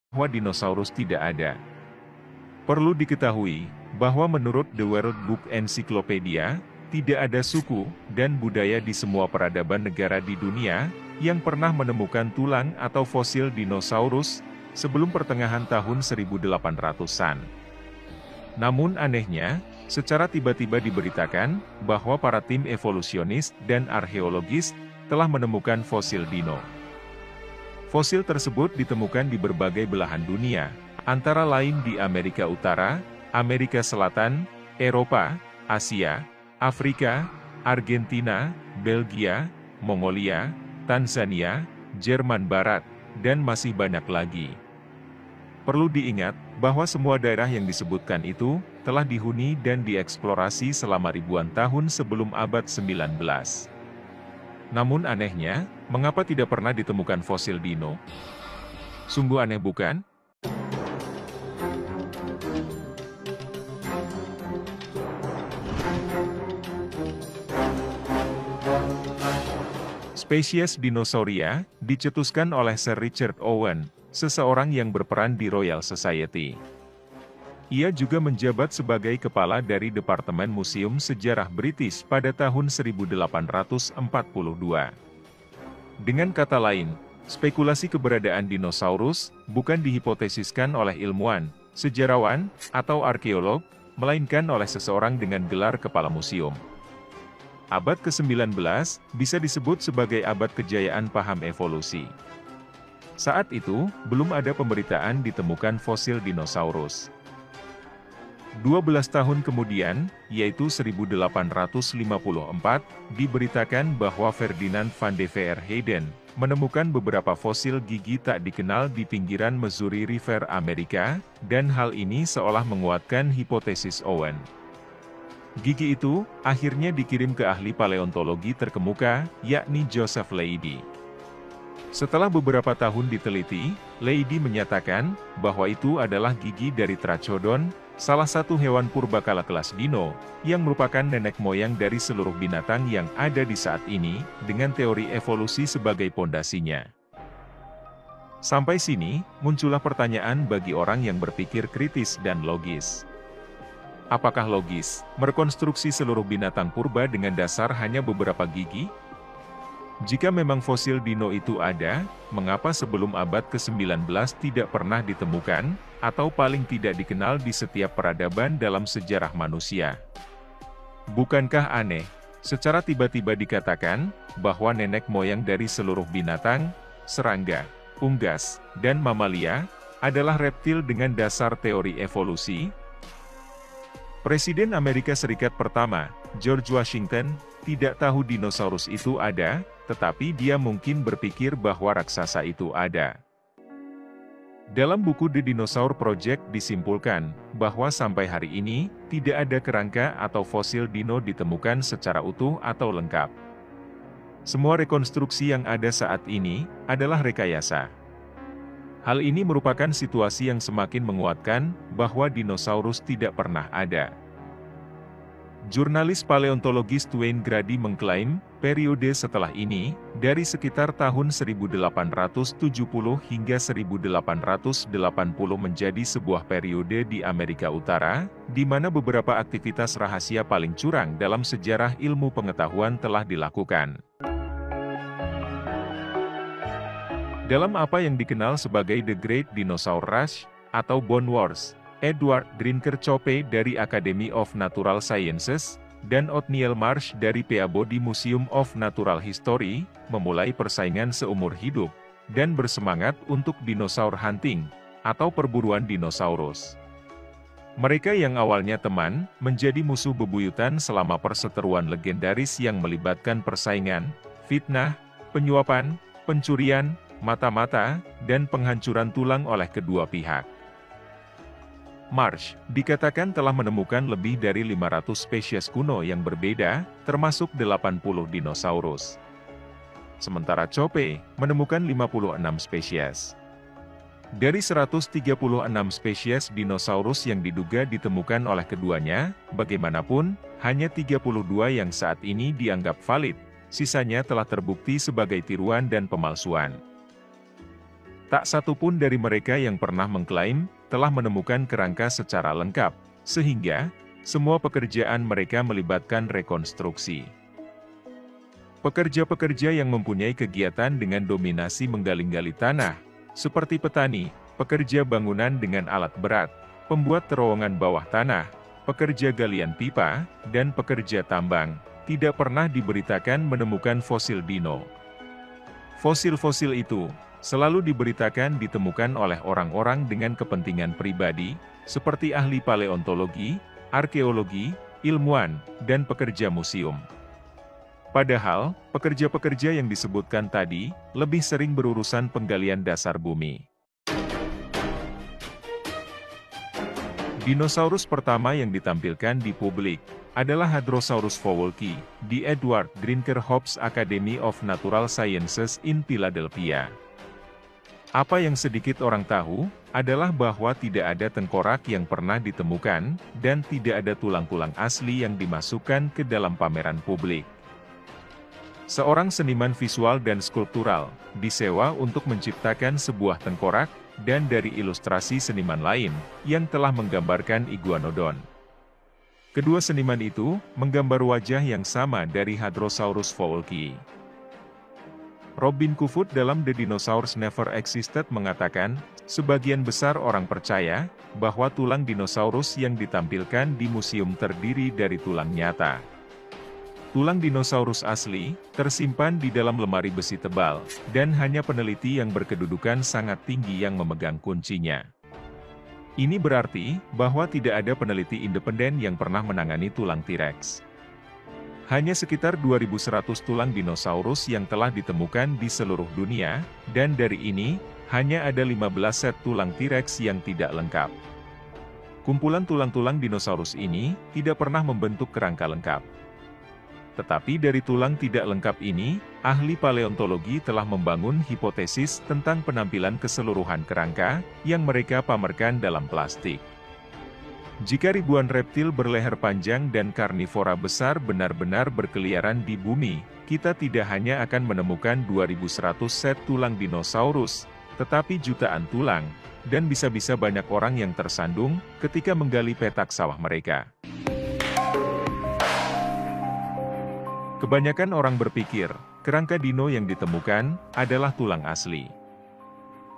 bahwa dinosaurus tidak ada. Perlu diketahui, bahwa menurut The World Book Encyclopedia, tidak ada suku dan budaya di semua peradaban negara di dunia yang pernah menemukan tulang atau fosil dinosaurus sebelum pertengahan tahun 1800-an. Namun anehnya, secara tiba-tiba diberitakan bahwa para tim evolusionis dan arkeologis telah menemukan fosil dino. Fosil tersebut ditemukan di berbagai belahan dunia, antara lain di Amerika Utara, Amerika Selatan, Eropa, Asia, Afrika, Argentina, Belgia, Mongolia, Tanzania, Jerman Barat, dan masih banyak lagi. Perlu diingat, bahwa semua daerah yang disebutkan itu, telah dihuni dan dieksplorasi selama ribuan tahun sebelum abad 19. Namun anehnya, mengapa tidak pernah ditemukan fosil dino? Sungguh aneh bukan? Spesies Dinosauria dicetuskan oleh Sir Richard Owen, seseorang yang berperan di Royal Society. Ia juga menjabat sebagai kepala dari Departemen Museum Sejarah British pada tahun 1842. Dengan kata lain, spekulasi keberadaan dinosaurus bukan dihipotesiskan oleh ilmuwan, sejarawan, atau arkeolog, melainkan oleh seseorang dengan gelar kepala museum. Abad ke-19 bisa disebut sebagai abad kejayaan paham evolusi. Saat itu, belum ada pemberitaan ditemukan fosil dinosaurus. 12 tahun kemudian, yaitu 1854, diberitakan bahwa Ferdinand van de Veerheyden menemukan beberapa fosil gigi tak dikenal di pinggiran Missouri River Amerika, dan hal ini seolah menguatkan hipotesis Owen. Gigi itu akhirnya dikirim ke ahli paleontologi terkemuka, yakni Joseph Leidy. Setelah beberapa tahun diteliti, Leidy menyatakan bahwa itu adalah gigi dari Trachodon, salah satu hewan purbakala kelas dino, yang merupakan nenek moyang dari seluruh binatang yang ada di saat ini, dengan teori evolusi sebagai pondasinya. Sampai sini, muncullah pertanyaan bagi orang yang berpikir kritis dan logis. Apakah logis merekonstruksi seluruh binatang purba dengan dasar hanya beberapa gigi? Jika memang fosil dino itu ada, mengapa sebelum abad ke-19 tidak pernah ditemukan, atau paling tidak dikenal di setiap peradaban dalam sejarah manusia? Bukankah aneh, secara tiba-tiba dikatakan, bahwa nenek moyang dari seluruh binatang, serangga, unggas, dan mamalia, adalah reptil dengan dasar teori evolusi? Presiden Amerika Serikat pertama, George Washington, tidak tahu dinosaurus itu ada, tetapi dia mungkin berpikir bahwa raksasa itu ada. Dalam buku The Dinosaur Project disimpulkan, bahwa sampai hari ini, tidak ada kerangka atau fosil dino ditemukan secara utuh atau lengkap. Semua rekonstruksi yang ada saat ini, adalah rekayasa. Hal ini merupakan situasi yang semakin menguatkan, bahwa dinosaurus tidak pernah ada. Jurnalis paleontologis Wayne Grady mengklaim, periode setelah ini, dari sekitar tahun 1870 hingga 1880 menjadi sebuah periode di Amerika Utara, di mana beberapa aktivitas rahasia paling curang dalam sejarah ilmu pengetahuan telah dilakukan. Dalam apa yang dikenal sebagai The Great Dinosaur Rush, atau Bone Wars, Edward Drinker Chope dari Academy of Natural Sciences, dan Othniel Marsh dari Peabody Museum of Natural History, memulai persaingan seumur hidup, dan bersemangat untuk dinosaur hunting, atau perburuan dinosaurus. Mereka yang awalnya teman, menjadi musuh bebuyutan selama perseteruan legendaris yang melibatkan persaingan, fitnah, penyuapan, pencurian, mata-mata, dan penghancuran tulang oleh kedua pihak. Marsh dikatakan telah menemukan lebih dari 500 spesies kuno yang berbeda, termasuk 80 dinosaurus. Sementara Chope menemukan 56 spesies. Dari 136 spesies dinosaurus yang diduga ditemukan oleh keduanya, bagaimanapun, hanya 32 yang saat ini dianggap valid, sisanya telah terbukti sebagai tiruan dan pemalsuan. Tak satu pun dari mereka yang pernah mengklaim telah menemukan kerangka secara lengkap, sehingga semua pekerjaan mereka melibatkan rekonstruksi. Pekerja-pekerja yang mempunyai kegiatan dengan dominasi menggali-gali tanah, seperti petani, pekerja bangunan dengan alat berat, pembuat terowongan bawah tanah, pekerja galian pipa, dan pekerja tambang, tidak pernah diberitakan menemukan fosil dino. Fosil-fosil itu selalu diberitakan ditemukan oleh orang-orang dengan kepentingan pribadi, seperti ahli paleontologi, arkeologi, ilmuwan, dan pekerja museum. Padahal, pekerja-pekerja yang disebutkan tadi lebih sering berurusan penggalian dasar bumi. Dinosaurus pertama yang ditampilkan di publik adalah Hadrosaurus vowolki di Edward Drinker Hobbs Academy of Natural Sciences in Philadelphia. Apa yang sedikit orang tahu adalah bahwa tidak ada tengkorak yang pernah ditemukan dan tidak ada tulang-tulang asli yang dimasukkan ke dalam pameran publik. Seorang seniman visual dan skulptural disewa untuk menciptakan sebuah tengkorak dan dari ilustrasi seniman lain yang telah menggambarkan iguanodon. Kedua seniman itu menggambar wajah yang sama dari Hadrosaurus vowolki. Robin Kofoed dalam The Dinosaurs Never Existed mengatakan, sebagian besar orang percaya bahwa tulang dinosaurus yang ditampilkan di museum terdiri dari tulang nyata. Tulang dinosaurus asli tersimpan di dalam lemari besi tebal, dan hanya peneliti yang berkedudukan sangat tinggi yang memegang kuncinya. Ini berarti bahwa tidak ada peneliti independen yang pernah menangani tulang T-Rex. Hanya sekitar 2.100 tulang dinosaurus yang telah ditemukan di seluruh dunia, dan dari ini, hanya ada 15 set tulang T-Rex yang tidak lengkap. Kumpulan tulang-tulang dinosaurus ini tidak pernah membentuk kerangka lengkap. Tetapi dari tulang tidak lengkap ini, ahli paleontologi telah membangun hipotesis tentang penampilan keseluruhan kerangka yang mereka pamerkan dalam plastik. Jika ribuan reptil berleher panjang dan karnivora besar benar-benar berkeliaran di bumi, kita tidak hanya akan menemukan 2.100 set tulang dinosaurus, tetapi jutaan tulang, dan bisa-bisa banyak orang yang tersandung ketika menggali petak sawah mereka. Kebanyakan orang berpikir, kerangka dino yang ditemukan adalah tulang asli.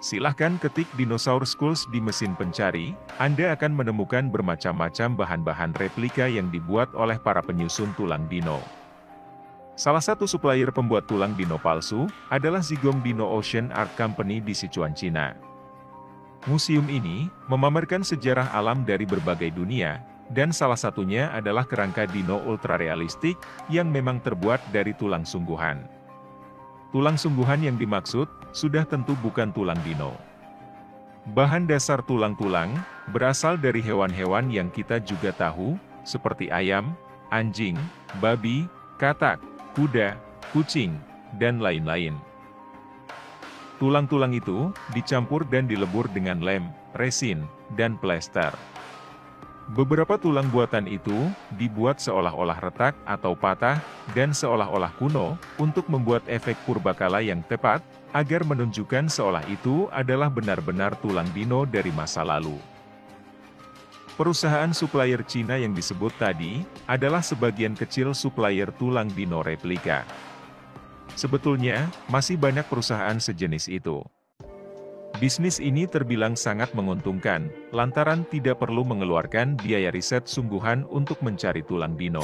Silahkan ketik Dinosaur Skulls di mesin pencari, Anda akan menemukan bermacam-macam bahan-bahan replika yang dibuat oleh para penyusun tulang dino. Salah satu supplier pembuat tulang dino palsu adalah Zigong Dino Ocean Art Company di Sichuan, Cina. Museum ini memamerkan sejarah alam dari berbagai dunia, dan salah satunya adalah kerangka dino ultrarealistik yang memang terbuat dari tulang sungguhan. Tulang sungguhan yang dimaksud sudah tentu bukan tulang dino. Bahan dasar tulang-tulang berasal dari hewan-hewan yang kita juga tahu, seperti ayam, anjing, babi, katak, kuda, kucing, dan lain-lain. Tulang-tulang itu dicampur dan dilebur dengan lem, resin, dan plester. Beberapa tulang buatan itu dibuat seolah-olah retak atau patah dan seolah-olah kuno untuk membuat efek purbakala yang tepat, agar menunjukkan seolah itu adalah benar-benar tulang dino dari masa lalu. Perusahaan supplier Cina yang disebut tadi adalah sebagian kecil supplier tulang dino replika. Sebetulnya, masih banyak perusahaan sejenis itu. Bisnis ini terbilang sangat menguntungkan, lantaran tidak perlu mengeluarkan biaya riset sungguhan untuk mencari tulang dino.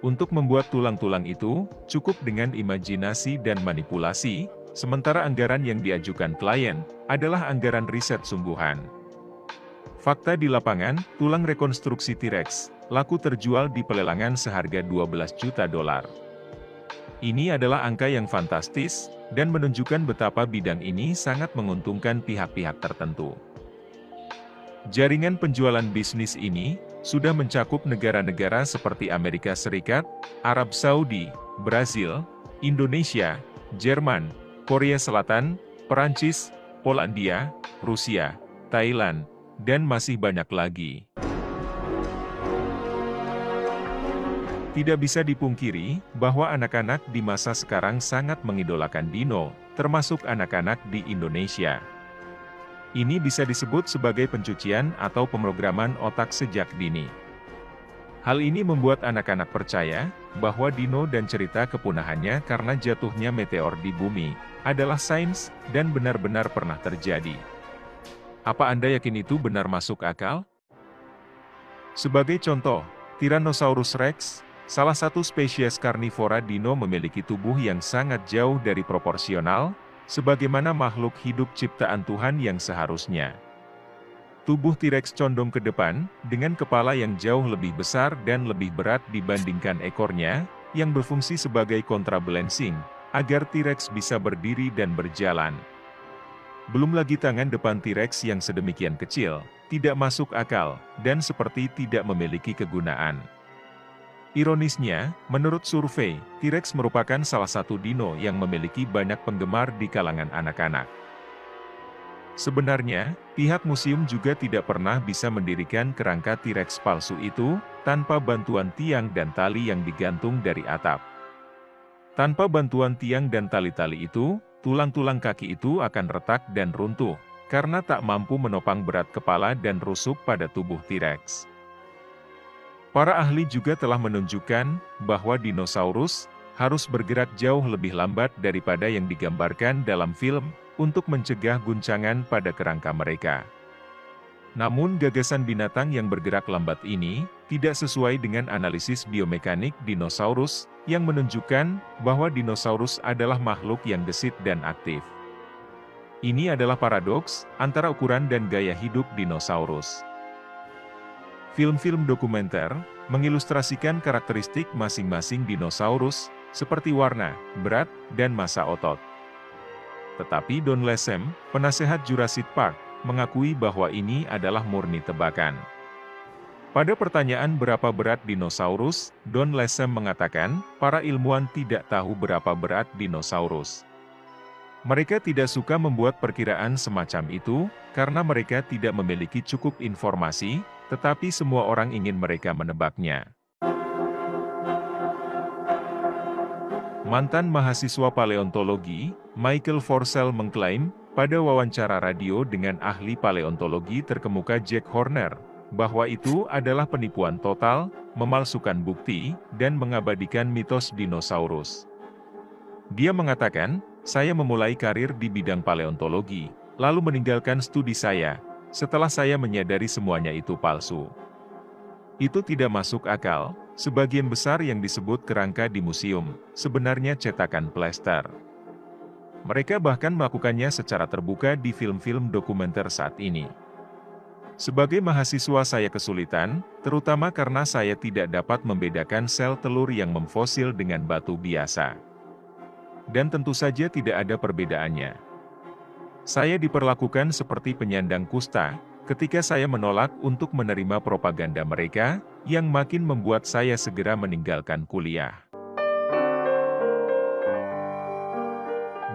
Untuk membuat tulang-tulang itu, cukup dengan imajinasi dan manipulasi, sementara anggaran yang diajukan klien adalah anggaran riset sungguhan. Fakta di lapangan, tulang rekonstruksi T-Rex laku terjual di pelelangan seharga $12 juta. Ini adalah angka yang fantastis, dan menunjukkan betapa bidang ini sangat menguntungkan pihak-pihak tertentu. Jaringan penjualan bisnis ini sudah mencakup negara-negara seperti Amerika Serikat, Arab Saudi, Brasil, Indonesia, Jerman, Korea Selatan, Perancis, Polandia, Rusia, Thailand, dan masih banyak lagi. Tidak bisa dipungkiri bahwa anak-anak di masa sekarang sangat mengidolakan dino, termasuk anak-anak di Indonesia. Ini bisa disebut sebagai pencucian atau pemrograman otak sejak dini. Hal ini membuat anak-anak percaya bahwa dino dan cerita kepunahannya karena jatuhnya meteor di bumi adalah sains dan benar-benar pernah terjadi. Apa Anda yakin itu benar masuk akal? Sebagai contoh, Tyrannosaurus Rex, salah satu spesies karnivora dino, memiliki tubuh yang sangat jauh dari proporsional, sebagaimana makhluk hidup ciptaan Tuhan yang seharusnya. Tubuh T-Rex condong ke depan, dengan kepala yang jauh lebih besar dan lebih berat dibandingkan ekornya, yang berfungsi sebagai kontrabalancing, agar T-Rex bisa berdiri dan berjalan. Belum lagi tangan depan T-Rex yang sedemikian kecil, tidak masuk akal, dan seperti tidak memiliki kegunaan. Ironisnya, menurut survei, T-Rex merupakan salah satu dino yang memiliki banyak penggemar di kalangan anak-anak. Sebenarnya, pihak museum juga tidak pernah bisa mendirikan kerangka T-Rex palsu itu, tanpa bantuan tiang dan tali yang digantung dari atap. Tanpa bantuan tiang dan tali-tali itu, tulang-tulang kaki itu akan retak dan runtuh, karena tak mampu menopang berat kepala dan rusuk pada tubuh T-Rex. Para ahli juga telah menunjukkan bahwa dinosaurus harus bergerak jauh lebih lambat daripada yang digambarkan dalam film untuk mencegah guncangan pada kerangka mereka. Namun gagasan binatang yang bergerak lambat ini tidak sesuai dengan analisis biomekanik dinosaurus yang menunjukkan bahwa dinosaurus adalah makhluk yang gesit dan aktif. Ini adalah paradoks antara ukuran dan gaya hidup dinosaurus. Film-film dokumenter mengilustrasikan karakteristik masing-masing dinosaurus, seperti warna, berat, dan massa otot. Tetapi Don Lesem, penasehat Jurassic Park, mengakui bahwa ini adalah murni tebakan. Pada pertanyaan berapa berat dinosaurus, Don Lesem mengatakan, para ilmuwan tidak tahu berapa berat dinosaurus. Mereka tidak suka membuat perkiraan semacam itu, karena mereka tidak memiliki cukup informasi, tetapi semua orang ingin mereka menebaknya. Mantan mahasiswa paleontologi, Michael Forsell mengklaim, pada wawancara radio dengan ahli paleontologi terkemuka Jack Horner, bahwa itu adalah penipuan total, memalsukan bukti, dan mengabadikan mitos dinosaurus. Dia mengatakan, saya memulai karir di bidang paleontologi, lalu meninggalkan studi saya, setelah saya menyadari semuanya itu palsu. Itu tidak masuk akal. Sebagian besar yang disebut kerangka di museum, sebenarnya cetakan plester. Mereka bahkan melakukannya secara terbuka di film-film dokumenter saat ini. Sebagai mahasiswa saya kesulitan, terutama karena saya tidak dapat membedakan sel telur yang memfosil dengan batu biasa. Dan tentu saja tidak ada perbedaannya. Saya diperlakukan seperti penyandang kusta, ketika saya menolak untuk menerima propaganda mereka, yang makin membuat saya segera meninggalkan kuliah.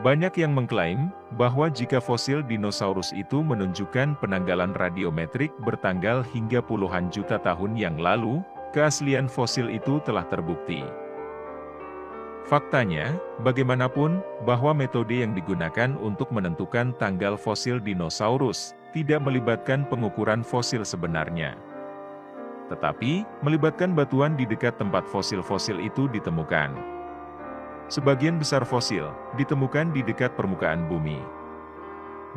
Banyak yang mengklaim bahwa jika fosil dinosaurus itu menunjukkan penanggalan radiometrik bertanggal hingga puluhan juta tahun yang lalu, keaslian fosil itu telah terbukti. Faktanya, bagaimanapun, bahwa metode yang digunakan untuk menentukan tanggal fosil dinosaurus tidak melibatkan pengukuran fosil sebenarnya. Tetapi, melibatkan batuan di dekat tempat fosil-fosil itu ditemukan. Sebagian besar fosil ditemukan di dekat permukaan bumi.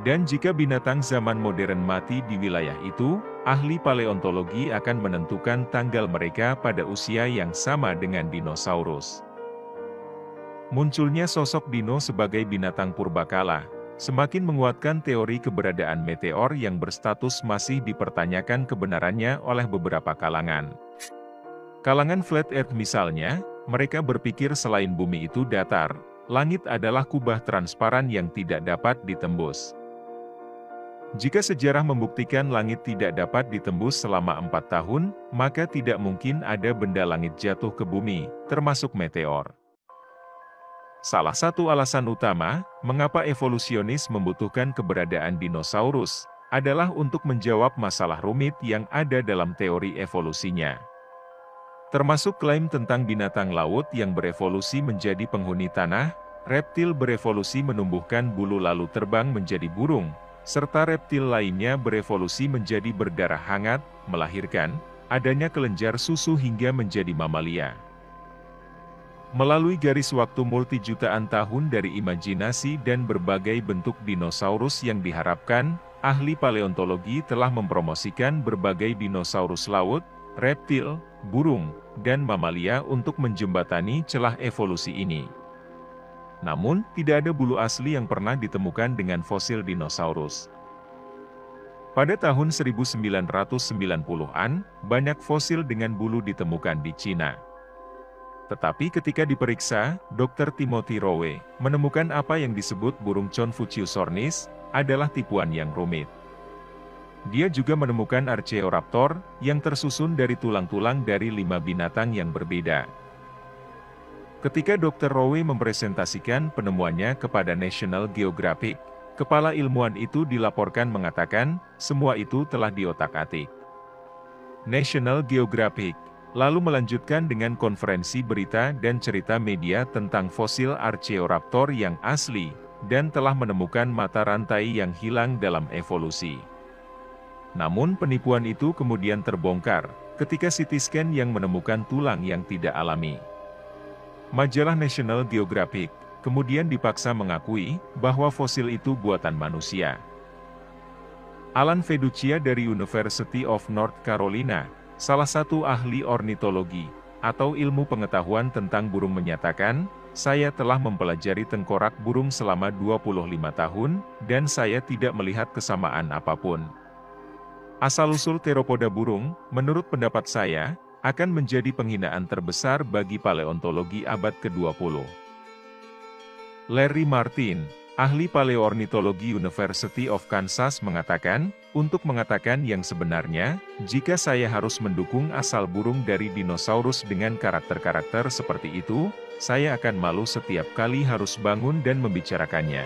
Dan jika binatang zaman modern mati di wilayah itu, ahli paleontologi akan menentukan tanggal mereka pada usia yang sama dengan dinosaurus. Munculnya sosok dino sebagai binatang purbakala semakin menguatkan teori keberadaan meteor yang berstatus masih dipertanyakan kebenarannya oleh beberapa kalangan. Kalangan Flat Earth misalnya, mereka berpikir selain bumi itu datar, langit adalah kubah transparan yang tidak dapat ditembus. Jika sejarah membuktikan langit tidak dapat ditembus selama 4 tahun, maka tidak mungkin ada benda langit jatuh ke bumi, termasuk meteor. Salah satu alasan utama, mengapa evolusionis membutuhkan keberadaan dinosaurus, adalah untuk menjawab masalah rumit yang ada dalam teori evolusinya. Termasuk klaim tentang binatang laut yang berevolusi menjadi penghuni tanah, reptil berevolusi menumbuhkan bulu lalu terbang menjadi burung, serta reptil lainnya berevolusi menjadi berdarah hangat, melahirkan adanya kelenjar susu hingga menjadi mamalia. Melalui garis waktu multijutaan tahun dari imajinasi dan berbagai bentuk dinosaurus yang diharapkan, ahli paleontologi telah mempromosikan berbagai dinosaurus laut, reptil, burung, dan mamalia untuk menjembatani celah evolusi ini. Namun, tidak ada bulu asli yang pernah ditemukan dengan fosil dinosaurus. Pada tahun 1990-an, banyak fosil dengan bulu ditemukan di Cina. Tetapi ketika diperiksa, Dr. Timothy Rowe menemukan apa yang disebut burung Confuciusornis adalah tipuan yang rumit. Dia juga menemukan Archaeoraptor yang tersusun dari tulang-tulang dari 5 binatang yang berbeda. Ketika Dr. Rowe mempresentasikan penemuannya kepada National Geographic, kepala ilmuwan itu dilaporkan mengatakan, semua itu telah diotak-atik. National Geographic lalu melanjutkan dengan konferensi berita dan cerita media tentang fosil Archaeoraptor yang asli, dan telah menemukan mata rantai yang hilang dalam evolusi. Namun penipuan itu kemudian terbongkar, ketika CT scan yang menemukan tulang yang tidak alami. Majalah National Geographic kemudian dipaksa mengakui bahwa fosil itu buatan manusia. Alan Feduccia dari University of North Carolina, salah satu ahli ornitologi atau ilmu pengetahuan tentang burung menyatakan, saya telah mempelajari tengkorak burung selama 25 tahun, dan saya tidak melihat kesamaan apapun. Asal-usul teropoda burung, menurut pendapat saya, akan menjadi penghinaan terbesar bagi paleontologi abad ke-20. Larry Martin, ahli paleoornitologi University of Kansas mengatakan, untuk mengatakan yang sebenarnya, jika saya harus mendukung asal burung dari dinosaurus dengan karakter-karakter seperti itu, saya akan malu setiap kali harus bangun dan membicarakannya.